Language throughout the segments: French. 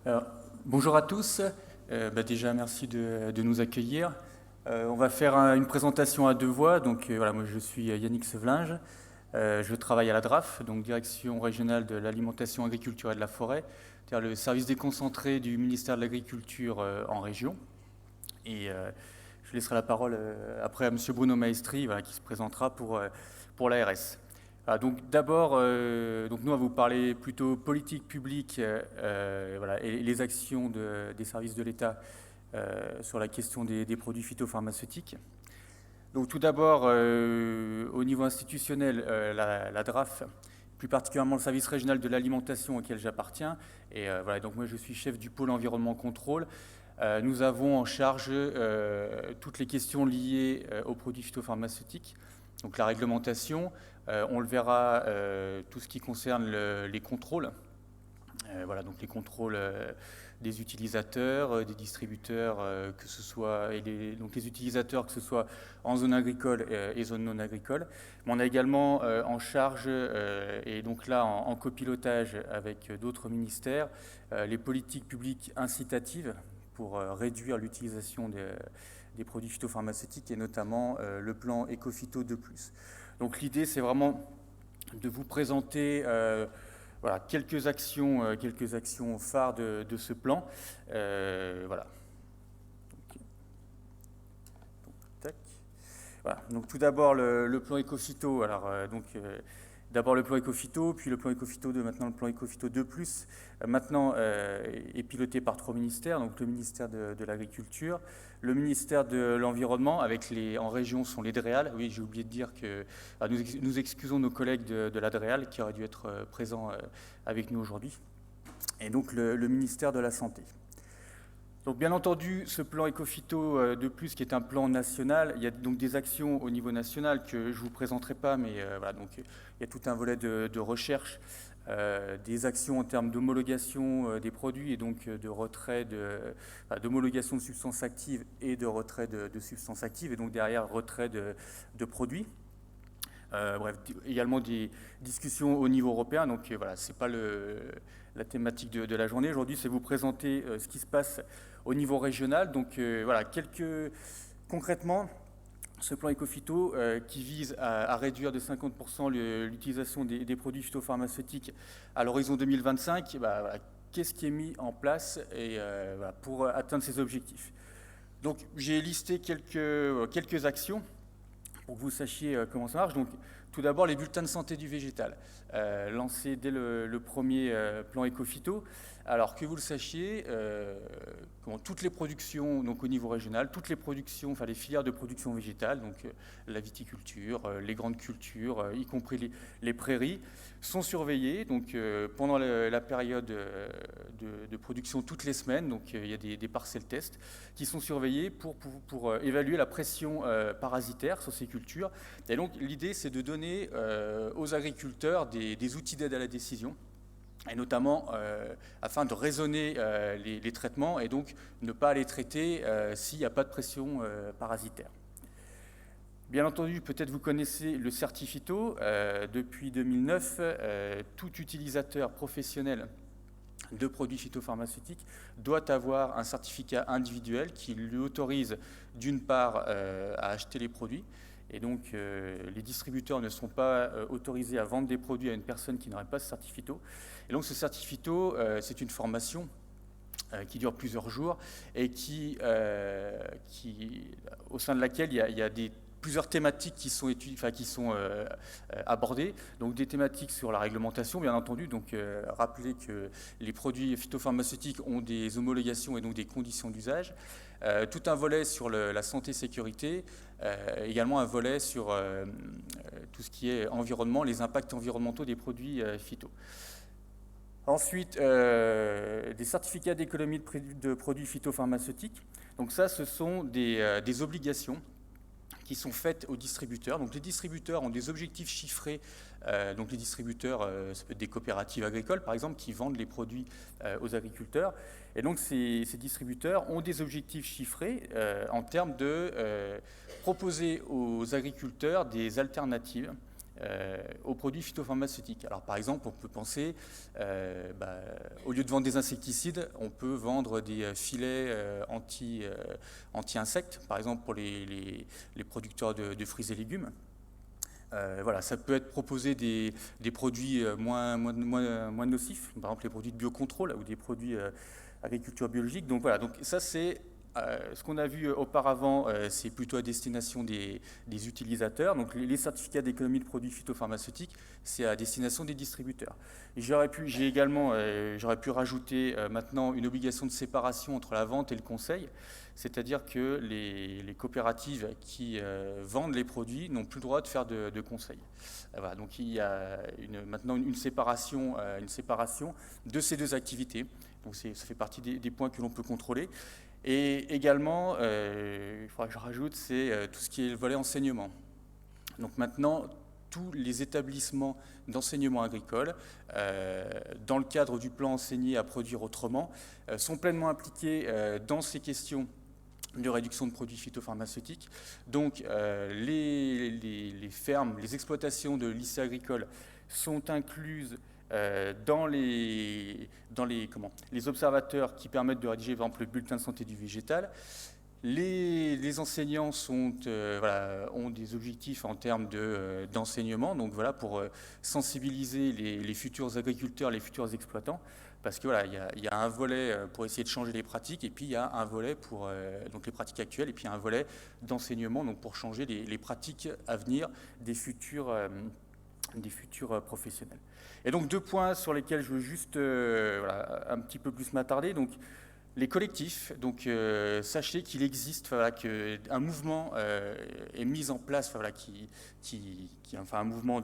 Alors, bonjour à tous. Déjà, merci de nous accueillir. On va faire une présentation à deux voix. Donc, voilà, moi, je suis Yannick Sevelinge. Je travaille à la DRAF, donc Direction régionale de l'alimentation, agriculture et de la forêt, c'est-à-dire le service déconcentré du ministère de l'Agriculture en région. Et je laisserai la parole après à M. Bruno Maestri, voilà, qui se présentera pour l'ARS. Voilà, donc d'abord, donc nous on va vous parler plutôt politique publique voilà, et les actions des services de l'État sur la question des produits phytopharmaceutiques. Donc tout d'abord, au niveau institutionnel, la DRAF, plus particulièrement le service régional de l'alimentation auquel j'appartiens, et voilà, donc moi je suis chef du pôle environnement contrôle. Nous avons en charge toutes les questions liées aux produits phytopharmaceutiques, donc la réglementation, on le verra, tout ce qui concerne les contrôles, voilà, donc les contrôles des utilisateurs, des distributeurs, que ce soit, donc les utilisateurs, que ce soit en zone agricole et zone non agricole. Mais on a également en charge, et donc là en copilotage avec d'autres ministères, les politiques publiques incitatives pour réduire l'utilisation des produits phytopharmaceutiques et notamment le plan Ecophyto 2+. Donc l'idée, c'est vraiment de vous présenter voilà, quelques actions phares de ce plan. Voilà. Tac. Voilà. Donc tout d'abord le plan Ecophyto. Alors d'abord le plan Ecophyto, puis le plan Ecophyto 2, maintenant le plan Ecophyto 2+, maintenant est piloté par trois ministères, donc le ministère de l'Agriculture, le ministère de l'Environnement, en région sont les DREAL. Oui, j'ai oublié de dire que nous excusons nos collègues de la DREAL qui auraient dû être présents avec nous aujourd'hui, et donc le ministère de la Santé. Donc bien entendu, ce plan Ecophyto 2+, qui est un plan national, il y a donc des actions au niveau national que je ne vous présenterai pas, mais voilà, donc il y a tout un volet de recherche, des actions en termes d'homologation des produits et donc de retrait d'homologation de substances actives et de retrait de substances actives, et donc derrière retrait de produits. Bref, également des discussions au niveau européen, donc voilà, ce n'est pas la thématique de la journée. Aujourd'hui, c'est vous présenter ce qui se passe au niveau régional. Donc voilà, concrètement, ce plan Ecophyto qui vise à réduire de 50% l'utilisation des produits phytopharmaceutiques à l'horizon 2025, voilà, qu'est-ce qui est mis en place et, voilà, pour atteindre ces objectifs. Donc j'ai listé quelques actions pour que vous sachiez comment ça marche. Donc, tout d'abord, les bulletins de santé du végétal, lancés dès le premier plan Ecophyto. Alors, que vous le sachiez, toutes les productions, donc au niveau régional, toutes les productions, enfin les filières de production végétale, donc la viticulture, les grandes cultures, y compris les prairies, sont surveillées. Donc, pendant la période de production, toutes les semaines, donc il y a des parcelles tests qui sont surveillées pour évaluer la pression parasitaire sur ces cultures. Et donc l'idée, c'est de donner aux agriculteurs des outils d'aide à la décision, et notamment afin de raisonner les traitements et donc ne pas les traiter s'il n'y a pas de pression parasitaire. Bien entendu, peut-être vous connaissez le Certiphyto. Depuis 2009, tout utilisateur professionnel de produits phytopharmaceutiques doit avoir un certificat individuel qui lui autorise d'une part à acheter les produits, et donc les distributeurs ne sont pas autorisés à vendre des produits à une personne qui n'aurait pas ce certificat. Et donc ce certificat, c'est une formation qui dure plusieurs jours et au sein de laquelle il y a plusieurs thématiques qui sont abordées, donc des thématiques sur la réglementation, bien entendu. Donc, rappelez que les produits phytopharmaceutiques ont des homologations et donc des conditions d'usage. Tout un volet sur la santé-sécurité, également un volet sur tout ce qui est environnement, les impacts environnementaux des produits phyto. Ensuite, des certificats d'économie de produits phytopharmaceutiques. Donc ça, ce sont des obligations qui sont faites aux distributeurs. Donc les distributeurs ont des objectifs chiffrés. Donc les distributeurs, ça peut être des coopératives agricoles par exemple, qui vendent les produits aux agriculteurs. Et donc ces distributeurs ont des objectifs chiffrés en termes de proposer aux agriculteurs des alternatives aux produits phytopharmaceutiques. Alors par exemple, on peut penser, au lieu de vendre des insecticides, on peut vendre des filets anti-insectes, par exemple pour les producteurs de fruits et légumes. Voilà, ça peut être proposé des produits moins nocifs, par exemple les produits de biocontrôle ou des produits agriculture biologique. Donc voilà, donc ça c'est ce qu'on a vu auparavant, c'est plutôt à destination des utilisateurs. Donc les certificats d'économie de produits phytopharmaceutiques, c'est à destination des distributeurs. J'aurais pu rajouter maintenant une obligation de séparation entre la vente et le conseil, c'est-à-dire que les coopératives qui vendent les produits n'ont plus le droit de faire de conseil. Voilà, donc il y a maintenant une séparation de ces deux activités. Donc ça fait partie des points que l'on peut contrôler. Et également, il faudra que je rajoute, c'est tout ce qui est le volet enseignement. Donc maintenant, tous les établissements d'enseignement agricole, dans le cadre du plan enseigner à produire autrement, sont pleinement impliqués dans ces questions de réduction de produits phytopharmaceutiques. Donc les fermes, les exploitations de lycées agricoles sont incluses dans les observateurs qui permettent de rédiger par exemple le bulletin de santé du végétal. Les enseignants ont des objectifs en termes d'enseignement, donc voilà, pour sensibiliser les futurs agriculteurs, les futurs exploitants, parce que voilà, il y a un volet pour essayer de changer les pratiques, et puis il y a un volet pour donc les pratiques actuelles, et puis un volet d'enseignement, donc pour changer les pratiques à venir des futurs professionnels. Et donc 2 points sur lesquels je veux juste un petit peu plus m'attarder. Donc les collectifs, donc sachez qu'il existe, qu'un mouvement est mis en place, un mouvement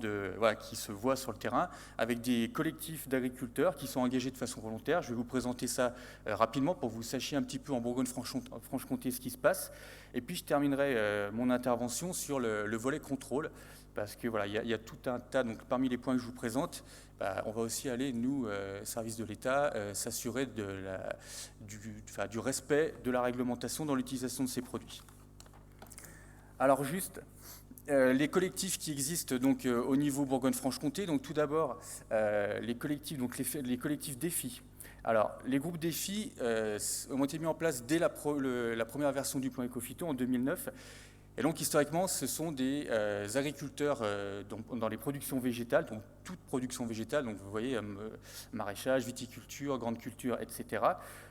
qui se voit sur le terrain, avec des collectifs d'agriculteurs qui sont engagés de façon volontaire. Je vais vous présenter ça rapidement pour que vous sachiez un petit peu en Bourgogne-Franche-Comté ce qui se passe. Et puis je terminerai mon intervention sur le volet contrôle, parce que voilà, il y a tout un tas, donc parmi les points que je vous présente, on va aussi aller, nous, services de l'État, s'assurer du respect de la réglementation dans l'utilisation de ces produits. Alors juste, les collectifs qui existent donc au niveau Bourgogne-Franche-Comté, donc tout d'abord les collectifs défis. Alors les groupes défis ont été mis en place dès la première version du plan Ecophyto en 2009. Et donc, historiquement, ce sont des agriculteurs dans les productions végétales, donc toute production végétale, donc vous voyez, maraîchage, viticulture, grande culture, etc.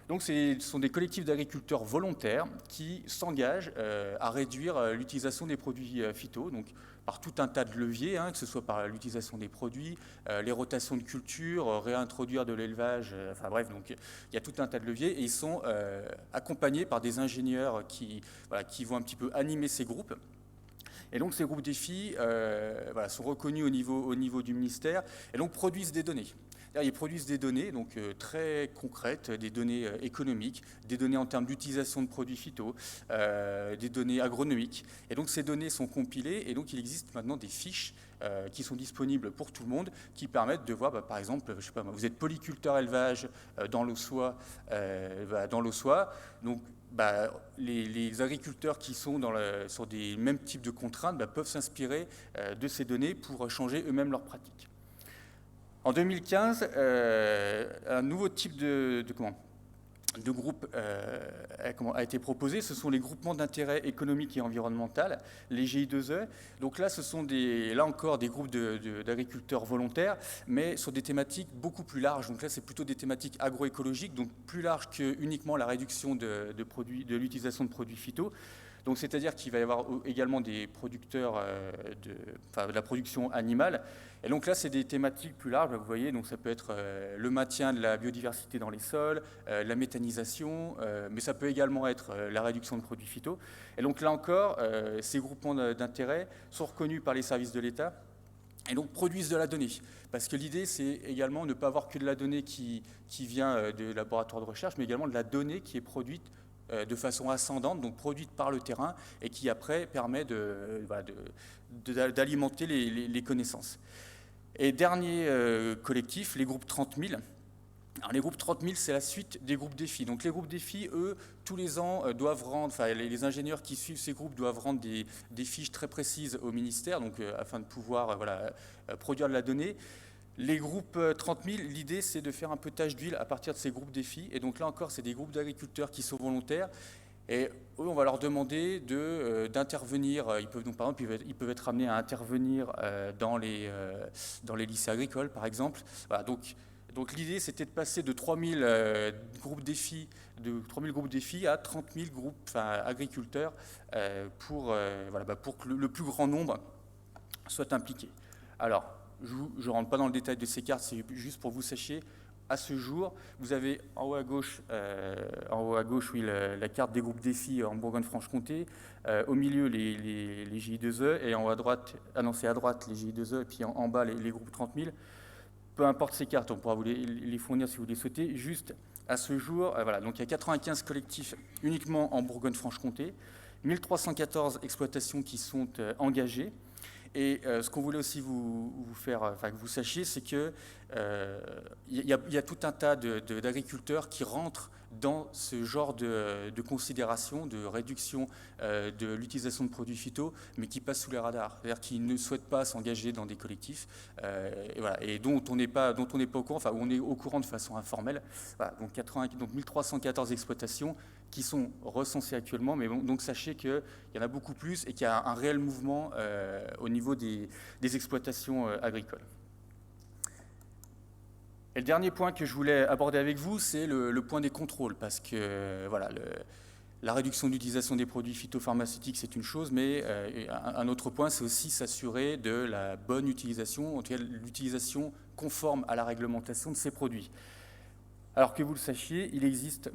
Donc, ce sont des collectifs d'agriculteurs volontaires qui s'engagent à réduire l'utilisation des produits phyto, donc par tout un tas de leviers, que ce soit par l'utilisation des produits, les rotations de culture, réintroduire de l'élevage, enfin bref, donc il y a tout un tas de leviers et ils sont accompagnés par des ingénieurs qui vont un petit peu animer ces groupes. Et donc ces groupes défis sont reconnus au niveau du ministère et donc produisent des données. Ils produisent des données donc, très concrètes, des données économiques, des données en termes d'utilisation de produits phyto, des données agronomiques. Et donc ces données sont compilées et donc il existe maintenant des fiches qui sont disponibles pour tout le monde, qui permettent de voir, par exemple, je sais pas, vous êtes polyculteur élevage dans l'Aussois, donc les agriculteurs qui sont sur des mêmes types de contraintes peuvent s'inspirer de ces données pour changer eux-mêmes leurs pratiques. En 2015, un nouveau type de groupe a été proposé. Ce sont les groupements d'intérêt économique et environnemental, les GI2E. Donc là, ce sont là encore des groupes d'agriculteurs volontaires, mais sur des thématiques beaucoup plus larges. Donc là, c'est plutôt des thématiques agroécologiques, donc plus larges que uniquement la réduction de l'utilisation de produits phyto. Donc c'est-à-dire qu'il va y avoir également des producteurs de la production animale. Et donc là, c'est des thématiques plus larges, vous voyez, donc ça peut être le maintien de la biodiversité dans les sols, la méthanisation, mais ça peut également être la réduction de produits phyto. Et donc là encore, ces groupements d'intérêt sont reconnus par les services de l'État et donc produisent de la donnée. Parce que l'idée, c'est également ne pas avoir que de la donnée qui vient de laboratoires de recherche, mais également de la donnée qui est produite de façon ascendante, donc produite par le terrain, et qui après permet d'alimenter les connaissances. Et dernier collectif, les groupes 30 000. Alors, les groupes 30 000, c'est la suite des groupes défis. Donc les groupes défis, eux, tous les ans, doivent rendre, enfin les ingénieurs qui suivent ces groupes doivent rendre des fiches très précises au ministère, donc afin de pouvoir produire de la donnée. Les groupes 30 000, l'idée c'est de faire un peu tâche d'huile à partir de ces groupes défis. Et donc là encore, c'est des groupes d'agriculteurs qui sont volontaires. Et eux, on va leur demander d'intervenir. Ils peuvent, donc, par exemple, ils peuvent être amenés à intervenir dans les lycées agricoles, par exemple. Voilà, donc l'idée, c'était de passer de 3000 groupes défis, à 30 000 groupes agriculteurs pour que le plus grand nombre soit impliqué. Alors, je ne rentre pas dans le détail de ces cartes, c'est juste pour que vous sachiez. À ce jour, vous avez en haut à gauche, oui, la carte des groupes défis en Bourgogne-Franche-Comté, au milieu les GI2E, et en haut à droite, c'est à droite les GI2E, et puis en bas les groupes 30 000. Peu importe ces cartes, on pourra vous les fournir si vous les souhaitez. Juste à ce jour, voilà, donc il y a 95 collectifs uniquement en Bourgogne-Franche-Comté, 1314 exploitations qui sont engagées. Et ce qu'on voulait aussi vous faire, que vous sachiez, c'est qu'il y a tout un tas d'agriculteurs qui rentrent dans ce genre de considération, de réduction de l'utilisation de produits phyto, mais qui passent sous les radars, c'est-à-dire qui ne souhaitent pas s'engager dans des collectifs, et dont on n'est pas au courant, où on est au courant de façon informelle. Voilà, donc 1314 exploitations qui sont recensées actuellement, mais bon, donc sachez qu'il y en a beaucoup plus et qu'il y a un réel mouvement au niveau des exploitations agricoles. Et le dernier point que je voulais aborder avec vous, c'est le point des contrôles, parce que la réduction d'utilisation des produits phytopharmaceutiques, c'est une chose, mais un autre point, c'est aussi s'assurer de la bonne utilisation, en tout cas l'utilisation conforme à la réglementation de ces produits. Alors que vous le sachiez, il existe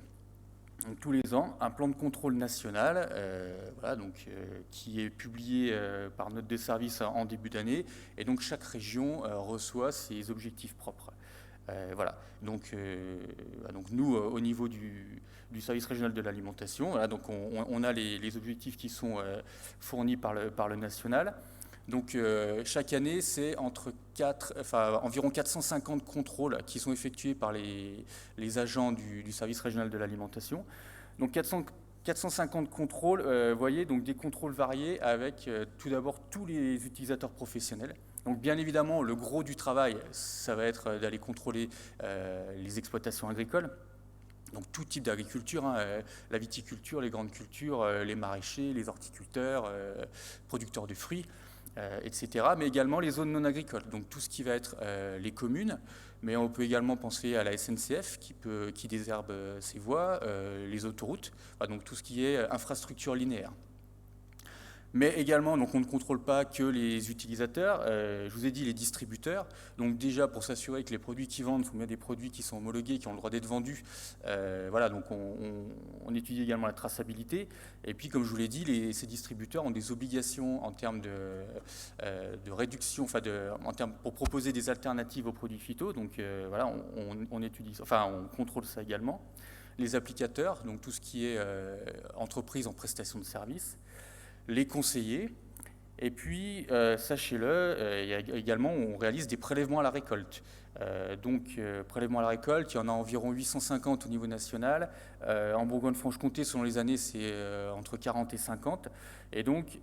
tous les ans un plan de contrôle national qui est publié par note de service en début d'année, et donc chaque région reçoit ses objectifs propres. Donc nous, au niveau du service régional de l'alimentation, donc on a les objectifs qui sont fournis par le national. Donc chaque année, c'est environ 450 contrôles qui sont effectués par les agents du service régional de l'alimentation. Donc 450 contrôles, vous voyez, donc des contrôles variés avec tout d'abord tous les utilisateurs professionnels. Donc bien évidemment, le gros du travail, ça va être d'aller contrôler les exploitations agricoles. Donc tout type d'agriculture, la viticulture, les grandes cultures, les maraîchers, les horticulteurs, producteurs de fruits, etc. Mais également les zones non agricoles, donc tout ce qui va être les communes, mais on peut également penser à la SNCF qui désherbe ses voies, les autoroutes, donc tout ce qui est infrastructure linéaire. Mais également, donc on ne contrôle pas que les utilisateurs, je vous ai dit les distributeurs, donc déjà pour s'assurer que les produits qui vendent sont bien des produits qui sont homologués, qui ont le droit d'être vendus, donc on étudie également la traçabilité, et puis comme je vous l'ai dit, ces distributeurs ont des obligations en termes de réduction, pour proposer des alternatives aux produits phyto, donc on contrôle ça également. Les applicateurs, donc tout ce qui est entreprise en prestation de services, les conseillers, et puis, sachez-le, il y a également, on réalise des prélèvements à la récolte. Prélèvements à la récolte, il y en a environ 850 au niveau national. En Bourgogne-Franche-Comté, selon les années, c'est entre 40 et 50. Et donc,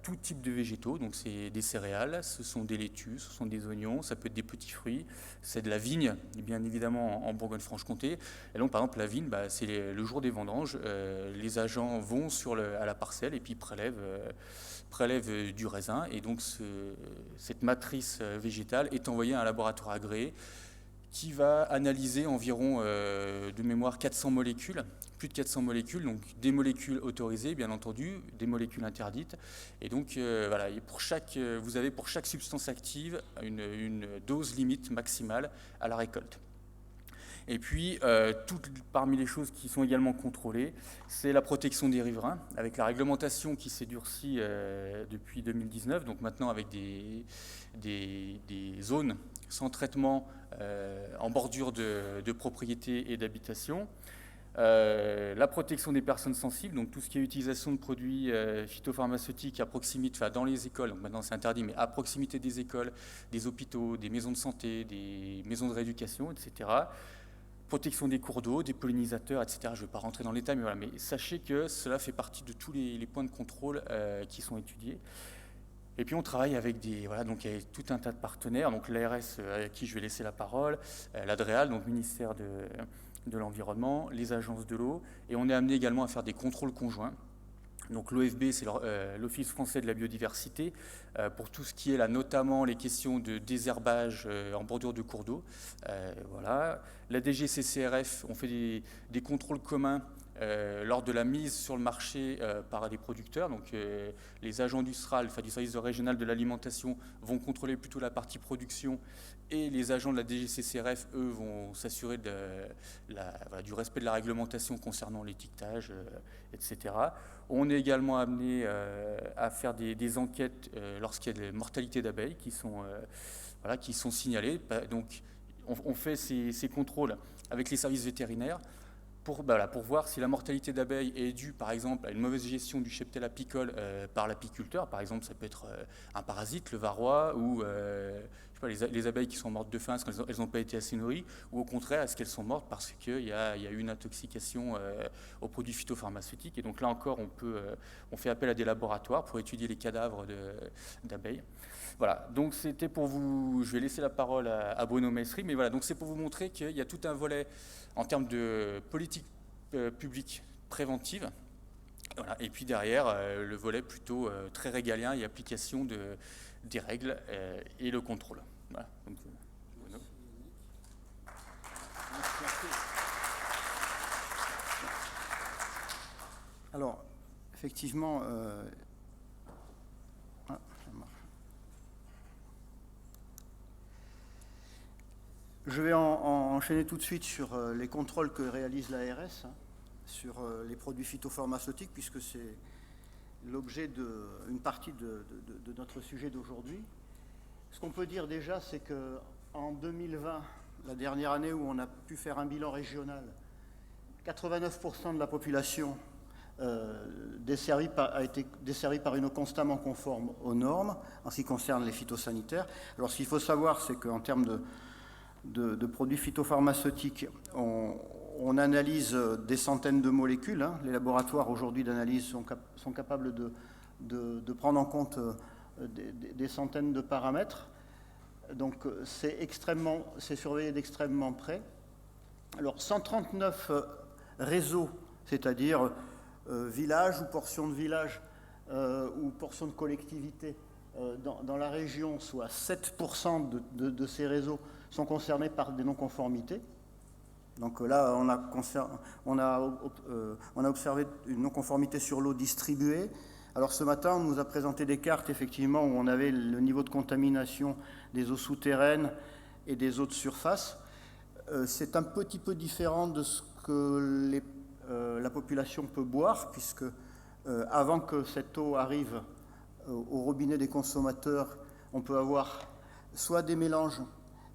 tout type de végétaux, donc c'est des céréales, ce sont des laitues, ce sont des oignons, ça peut être des petits fruits, c'est de la vigne, bien évidemment, en Bourgogne-Franche-Comté. Et donc, par exemple, la vigne, c'est le jour des vendanges, les agents vont à la parcelle et puis prélèvent du raisin, et donc cette matrice végétale est envoyée à un laboratoire agréé qui va analyser environ, de mémoire, 400 molécules, plus de 400 molécules, donc des molécules autorisées, bien entendu, des molécules interdites. Et donc, vous avez pour chaque substance active une dose limite maximale à la récolte. Et puis, parmi les choses qui sont également contrôlées, c'est la protection des riverains, avec la réglementation qui s'est durcie depuis 2019, donc maintenant avec des zones sans traitement en bordure de propriétés et d'habitations. La protection des personnes sensibles, donc tout ce qui est utilisation de produits phytopharmaceutiques à proximité, enfin dans les écoles, donc maintenant c'est interdit, mais à proximité des écoles, des hôpitaux, des maisons de santé, des maisons de rééducation, etc. Protection des cours d'eau, des pollinisateurs, etc. Je ne vais pas rentrer dans l'état, mais voilà. Mais sachez que cela fait partie de tous les points de contrôle qui sont étudiés. Et puis on travaille avec donc il y a tout un tas de partenaires, donc l'ARS à qui je vais laisser la parole, l'ADREAL, donc ministère de l'Environnement, les agences de l'eau, et on est amené également à faire des contrôles conjoints. Donc l'OFB, c'est l'Office français de la biodiversité, pour tout ce qui est là, notamment les questions de désherbage en bordure de cours d'eau. Voilà. La DGCCRF, on fait des contrôles communs lors de la mise sur le marché par des producteurs. Donc les agents du SRAL, enfin du service régional de l'alimentation, vont contrôler plutôt la partie production, et les agents de la DGCCRF, eux, vont s'assurer du respect de la réglementation concernant l'étiquetage, etc. On est également amené à faire des enquêtes lorsqu'il y a des mortalités d'abeilles qui sont signalées. Donc on fait ces contrôles avec les services vétérinaires pour voir si la mortalité d'abeilles est due, par exemple, à une mauvaise gestion du cheptel apicole par l'apiculteur. Par exemple, ça peut être un parasite, le varroa, ou les abeilles qui sont mortes de faim parce qu'elles n'ont pas été assez nourries, ou au contraire, est-ce qu'elles sont mortes parce qu'il y a eu une intoxication aux produits phytopharmaceutiques. Et donc là encore, on fait appel à des laboratoires pour étudier les cadavres d'abeilles. Voilà, donc c'était pour vous, je vais laisser la parole à Bruno Maestri, mais voilà, donc c'est pour vous montrer qu'il y a tout un volet en termes de politique publique préventive, voilà, et puis derrière, le volet plutôt très régalien et application des règles et le contrôle. Voilà, donc, Bruno. Alors, effectivement, je vais enchaîner tout de suite sur les contrôles que réalise l'ARS sur les produits phytopharmaceutiques, puisque c'est l'objet d'une partie de notre sujet d'aujourd'hui. Ce qu'on peut dire déjà, c'est qu'en 2020, la dernière année où on a pu faire un bilan régional, 89% de la population a été desservie par une eau constamment conforme aux normes en ce qui concerne les phytosanitaires. Alors ce qu'il faut savoir, c'est qu'en termes de produits phytopharmaceutiques, on analyse des centaines de molécules. Hein. Les laboratoires aujourd'hui d'analyse sont capables de prendre en compte des centaines de paramètres. Donc c'est surveillé d'extrêmement près. Alors 139 réseaux, c'est-à-dire villages ou portions de villages ou portions de collectivités dans la région, soit 7% de ces réseaux sont concernés par des non-conformités. Donc là, on a observé une non-conformité sur l'eau distribuée. Alors ce matin, on nous a présenté des cartes, effectivement, où on avait le niveau de contamination des eaux souterraines et des eaux de surface. C'est un petit peu différent de ce que la population peut boire, puisque avant que cette eau arrive au robinet des consommateurs, on peut avoir soit des mélanges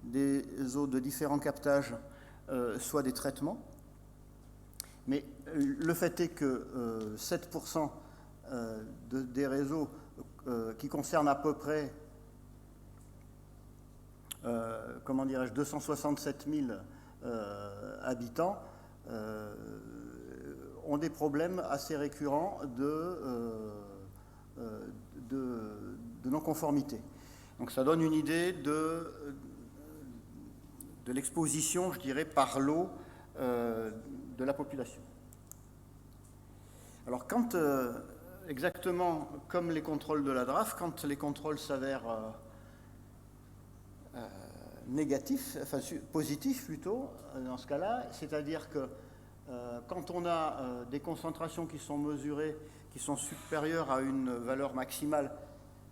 des eaux de différents captages, soit des traitements. Mais le fait est que 7% des réseaux qui concernent à peu près 267 000 habitants ont des problèmes assez récurrents de non-conformité. Donc ça donne une idée de l'exposition, je dirais, par l'eau de la population. Alors quand, exactement comme les contrôles de la DRAF, quand les contrôles s'avèrent négatifs, enfin positifs plutôt, dans ce cas-là, c'est-à-dire que quand on a des concentrations qui sont mesurées, qui sont supérieures à une valeur maximale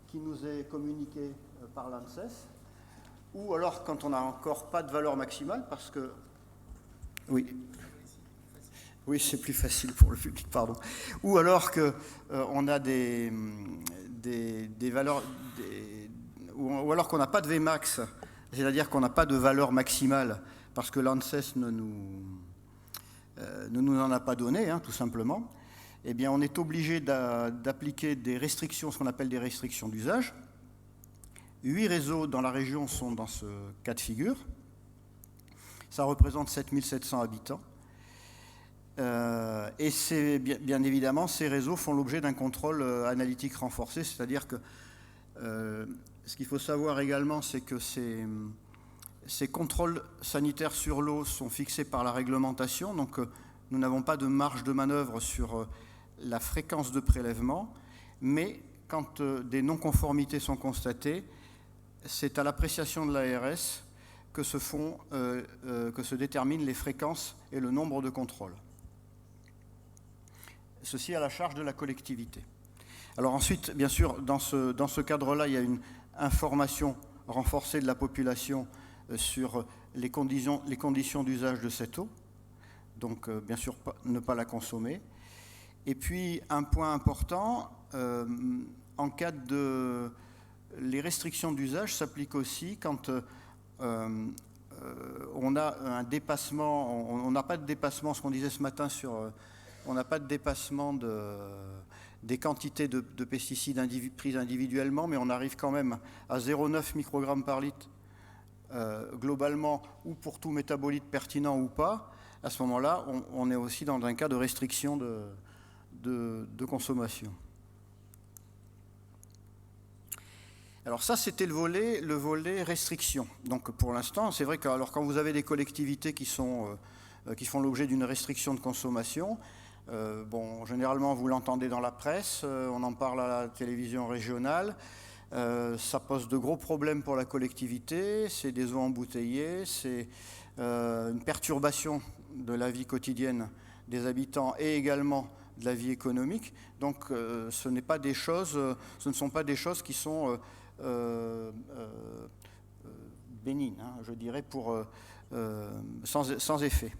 qui nous est communiquée par l'ANSES, ou alors quand on n'a encore pas de valeur maximale, parce que... Oui, c'est plus facile pour le public, pardon. Ou alors qu'on a des valeurs... ou alors qu'on n'a pas de Vmax, c'est-à-dire qu'on n'a pas de valeur maximale, parce que l'ANSES ne nous en a pas donné, tout simplement, eh bien, on est obligé d'appliquer des restrictions, ce qu'on appelle des restrictions d'usage. 8 réseaux dans la région sont dans ce cas de figure. Ça représente 7700 habitants. Et bien évidemment, ces réseaux font l'objet d'un contrôle analytique renforcé, c'est-à-dire que ce qu'il faut savoir également, c'est que ces contrôles sanitaires sur l'eau sont fixés par la réglementation, donc nous n'avons pas de marge de manœuvre sur la fréquence de prélèvement, mais quand des non-conformités sont constatées, c'est à l'appréciation de l'ARS que se déterminent les fréquences et le nombre de contrôles. Ceci à la charge de la collectivité. Alors ensuite, bien sûr, dans ce cadre-là, il y a une information renforcée de la population sur les conditions d'usage de cette eau. Donc, bien sûr, ne pas la consommer. Et puis, un point important, en cas de... Les restrictions d'usage s'appliquent aussi quand on a un dépassement, on n'a pas de dépassement, ce qu'on disait ce matin on n'a pas de dépassement des quantités de pesticides prises individuellement, mais on arrive quand même à 0,9 microgrammes par litre globalement, ou pour tout métabolite pertinent ou pas. À ce moment-là, on est aussi dans un cas de restriction de consommation. Alors ça, c'était le volet restriction. Donc pour l'instant, c'est vrai que alors, quand vous avez des collectivités qui font l'objet d'une restriction de consommation, généralement vous l'entendez dans la presse, on en parle à la télévision régionale, ça pose de gros problèmes pour la collectivité, c'est des eaux embouteillées, c'est une perturbation de la vie quotidienne des habitants et également de la vie économique. Donc ce ne sont pas des choses qui sont bénignes, je dirais, sans effet.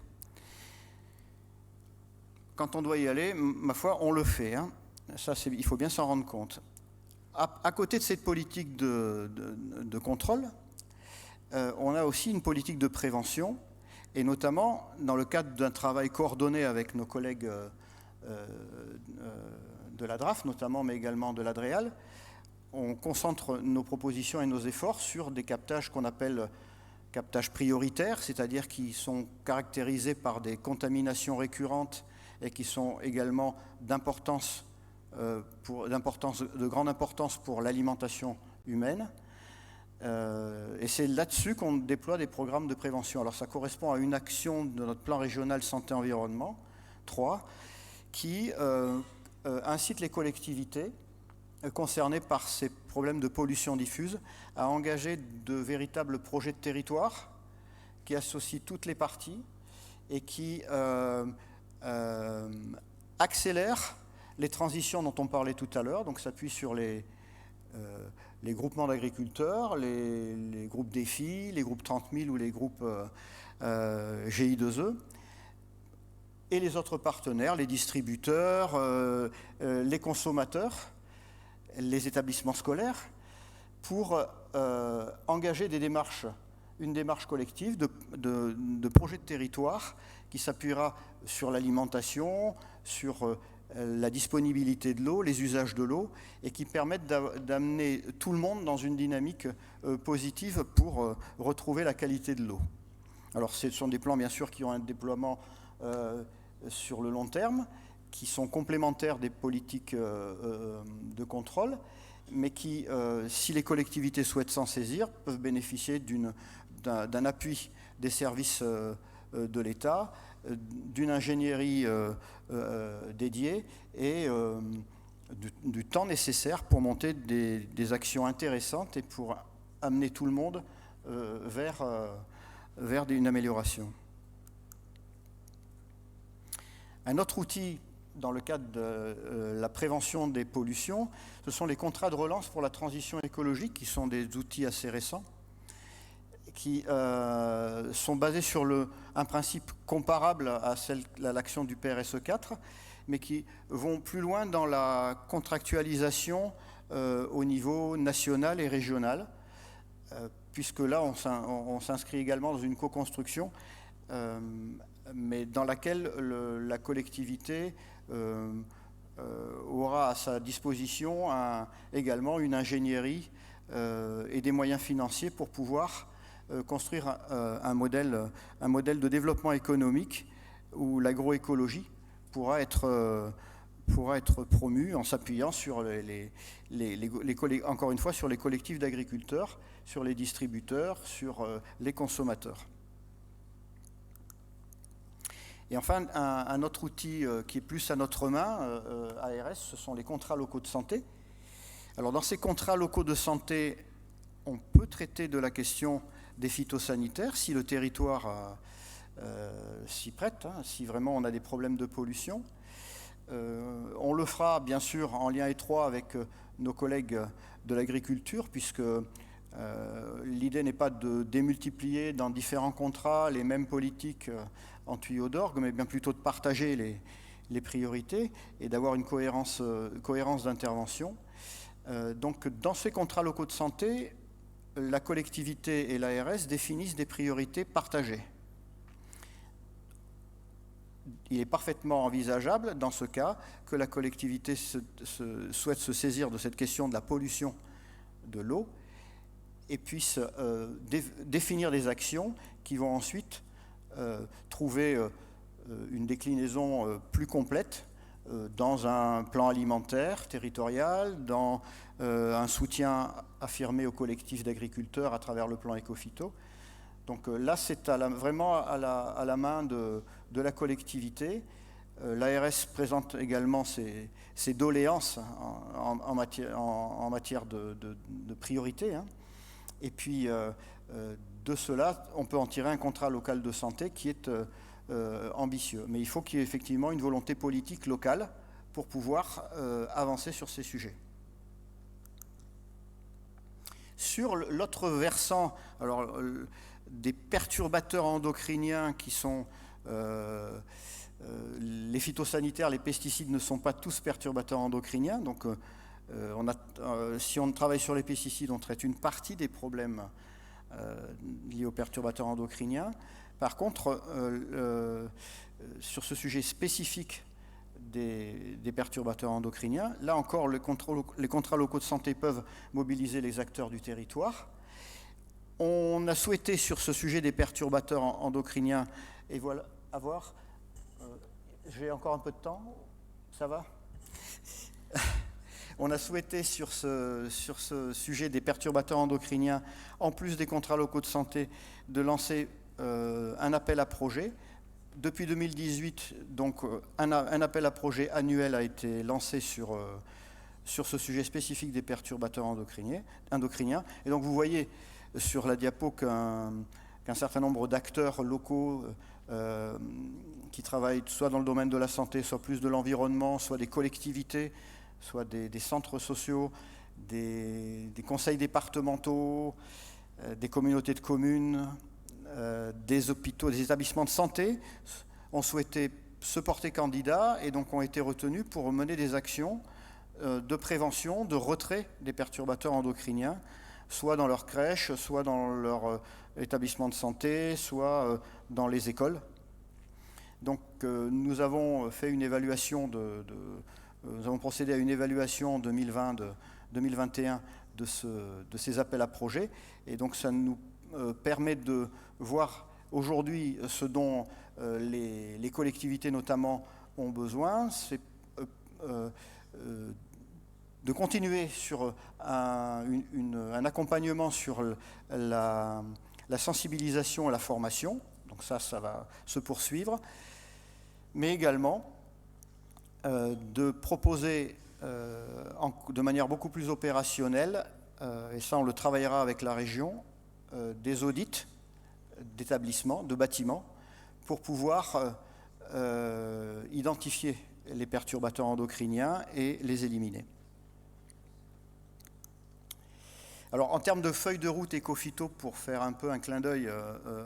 Quand on doit y aller, ma foi, on le fait. Ça, il faut bien s'en rendre compte. À côté de cette politique de contrôle, on a aussi une politique de prévention, et notamment dans le cadre d'un travail coordonné avec nos collègues de la DRAF, notamment, mais également de l'ADREAL. On concentre nos propositions et nos efforts sur des captages qu'on appelle captages prioritaires, c'est-à-dire qui sont caractérisés par des contaminations récurrentes et qui sont également de grande importance pour l'alimentation humaine. Et c'est là-dessus qu'on déploie des programmes de prévention. Alors ça correspond à une action de notre plan régional santé-environnement 3 qui incite les collectivités concernées par ces problèmes de pollution diffuse à engager de véritables projets de territoire qui associent toutes les parties et qui accélèrent les transitions dont on parlait tout à l'heure, donc s'appuie sur les groupements d'agriculteurs, les groupes défis, les groupes 30 000 ou les groupes GI2E, et les autres partenaires, les distributeurs, les consommateurs, les établissements scolaires, pour engager une démarche collective de projet de territoire qui s'appuiera sur l'alimentation, sur la disponibilité de l'eau, les usages de l'eau, et qui permettent d'amener tout le monde dans une dynamique positive pour retrouver la qualité de l'eau. Alors ce sont des plans bien sûr qui ont un déploiement sur le long terme, qui sont complémentaires des politiques de contrôle, mais qui, si les collectivités souhaitent s'en saisir, peuvent bénéficier d'un appui des services de l'État, d'une ingénierie dédiée et du temps nécessaire pour monter des actions intéressantes et pour amener tout le monde vers une amélioration. Un autre outil dans le cadre de la prévention des pollutions, ce sont les contrats de relance pour la transition écologique, qui sont des outils assez récents, qui sont basés sur un principe comparable à l'action du PRSE 4, mais qui vont plus loin dans la contractualisation au niveau national et régional, puisque là, on s'inscrit également dans une co-construction mais dans laquelle la collectivité aura à sa disposition également une ingénierie et des moyens financiers pour pouvoir construire un modèle de développement économique où l'agroécologie pourra être promue en s'appuyant sur encore une fois sur les collectifs d'agriculteurs, sur les distributeurs, sur les consommateurs. Et enfin, un autre outil qui est plus à notre main, ARS, ce sont les contrats locaux de santé. Alors dans ces contrats locaux de santé, on peut traiter de la question des phytosanitaires si le territoire s'y prête, hein, si vraiment on a des problèmes de pollution. On le fera bien sûr en lien étroit avec nos collègues de l'agriculture, puisque l'idée n'est pas de démultiplier dans différents contrats les mêmes politiques en tuyau d'orgue, mais bien plutôt de partager les priorités et d'avoir une cohérence d'intervention. Donc dans ces contrats locaux de santé, la collectivité et l'ARS définissent des priorités partagées. Il est parfaitement envisageable, dans ce cas, que la collectivité souhaite se saisir de cette question de la pollution de l'eau et puisse définir des actions qui vont ensuite trouver une déclinaison plus complète dans un plan alimentaire territorial, dans un soutien affirmé aux collectifs d'agriculteurs à travers le plan éco-phyto. Donc là, c'est vraiment à la main de la collectivité. L'ARS présente également ses doléances en matière de priorité. Hein. Et puis, de cela, on peut en tirer un contrat local de santé qui est ambitieux. Mais il faut qu'il y ait effectivement une volonté politique locale pour pouvoir avancer sur ces sujets. Sur l'autre versant, alors, des perturbateurs endocriniens qui sont les phytosanitaires, les pesticides ne sont pas tous perturbateurs endocriniens. Donc, si on travaille sur les pesticides, on traite une partie des problèmes liés aux perturbateurs endocriniens. Par contre, sur ce sujet spécifique des perturbateurs endocriniens, là encore, les contrats locaux de santé peuvent mobiliser les acteurs du territoire. On a souhaité, sur ce sujet des perturbateurs endocriniens, et voilà, avoir... j'ai encore un peu de temps, ça va? On a souhaité, sur ce sujet des perturbateurs endocriniens, en plus des contrats locaux de santé, de lancer un appel à projet. Depuis 2018, donc, un appel à projet annuel a été lancé sur ce sujet spécifique des perturbateurs endocriniens. Et donc, vous voyez sur la diapo qu'un certain nombre d'acteurs locaux qui travaillent soit dans le domaine de la santé, soit plus de l'environnement, soit des collectivités, soit des centres sociaux, des conseils départementaux, des communautés de communes, des hôpitaux, des établissements de santé, ont souhaité se porter candidat et donc ont été retenus pour mener des actions de prévention, de retrait des perturbateurs endocriniens, soit dans leur crèche, soit dans leur établissement de santé, soit dans les écoles. Donc nous avons fait une évaluation nous avons procédé à une évaluation en 2020-2021 de ces appels à projets, et donc ça nous permet de voir aujourd'hui ce dont les collectivités notamment ont besoin, c'est de continuer sur un accompagnement sur la sensibilisation et la formation, donc ça va se poursuivre, mais également de proposer de manière beaucoup plus opérationnelle, et ça on le travaillera avec la région, des audits d'établissements, de bâtiments, pour pouvoir identifier les perturbateurs endocriniens et les éliminer. Alors en termes de feuille de route éco-phyto, pour faire un peu un clin d'œil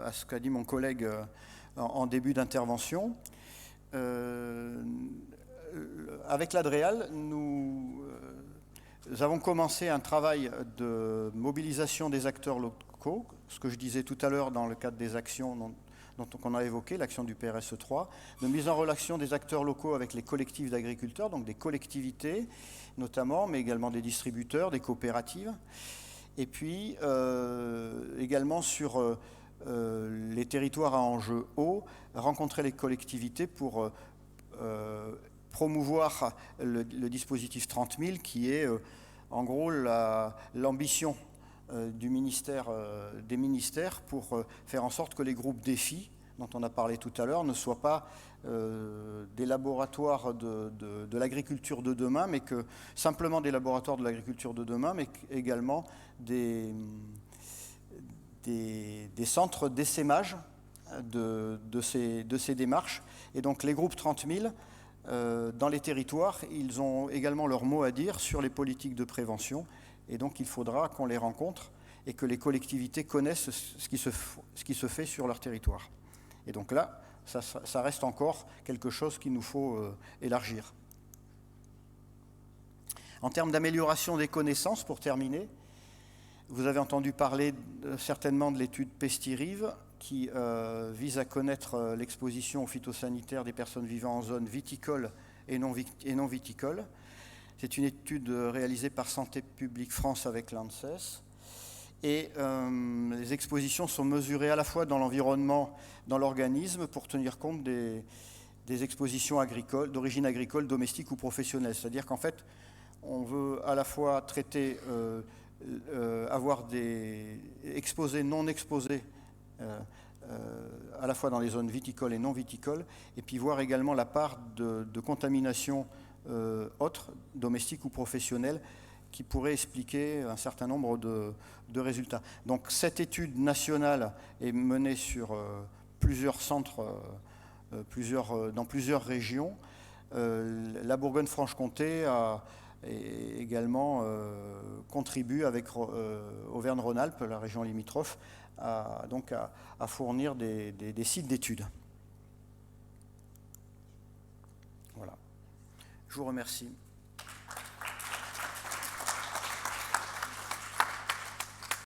à ce qu'a dit mon collègue en début d'intervention, avec l'Adréal, nous avons commencé un travail de mobilisation des acteurs locaux, ce que je disais tout à l'heure dans le cadre des actions qu'on a évoqué, l'action du PRSE3, de mise en relation des acteurs locaux avec les collectifs d'agriculteurs, donc des collectivités notamment, mais également des distributeurs, des coopératives. Et puis également sur les territoires à enjeu haut, rencontrer les collectivités pour promouvoir le dispositif 30 000 qui est en gros l'ambition du ministère, des ministères pour faire en sorte que les groupes défis dont on a parlé tout à l'heure ne soient pas des laboratoires de l'agriculture de demain, mais que simplement des laboratoires de l'agriculture de demain, mais également des centres d'essaimage de ces démarches. Et donc les groupes 30 000, dans les territoires, ils ont également leur mot à dire sur les politiques de prévention. Et donc il faudra qu'on les rencontre et que les collectivités connaissent ce qui se fait sur leur territoire. Et donc là, ça reste encore quelque chose qu'il nous faut élargir. En termes d'amélioration des connaissances, pour terminer, vous avez entendu parler certainement de l'étude Pestirive qui vise à connaître l'exposition aux phytosanitaires des personnes vivant en zone viticole et non viticole. C'est une étude réalisée par Santé publique France avec l'ANSES. Et les expositions sont mesurées à la fois dans l'environnement, dans l'organisme, pour tenir compte des expositions agricoles, d'origine agricole, domestique ou professionnelle. C'est-à-dire qu'en fait, on veut à la fois traiter, avoir des exposés, non exposés, à la fois dans les zones viticoles et non viticoles, et puis voir également la part de contamination autre, domestique ou professionnelle, qui pourrait expliquer un certain nombre de résultats. Donc cette étude nationale est menée sur plusieurs centres, dans plusieurs régions. La Bourgogne-Franche-Comté a également contribué avec Auvergne-Rhône-Alpes, la région limitrophe, à fournir des sites d'études. Voilà. Je vous remercie.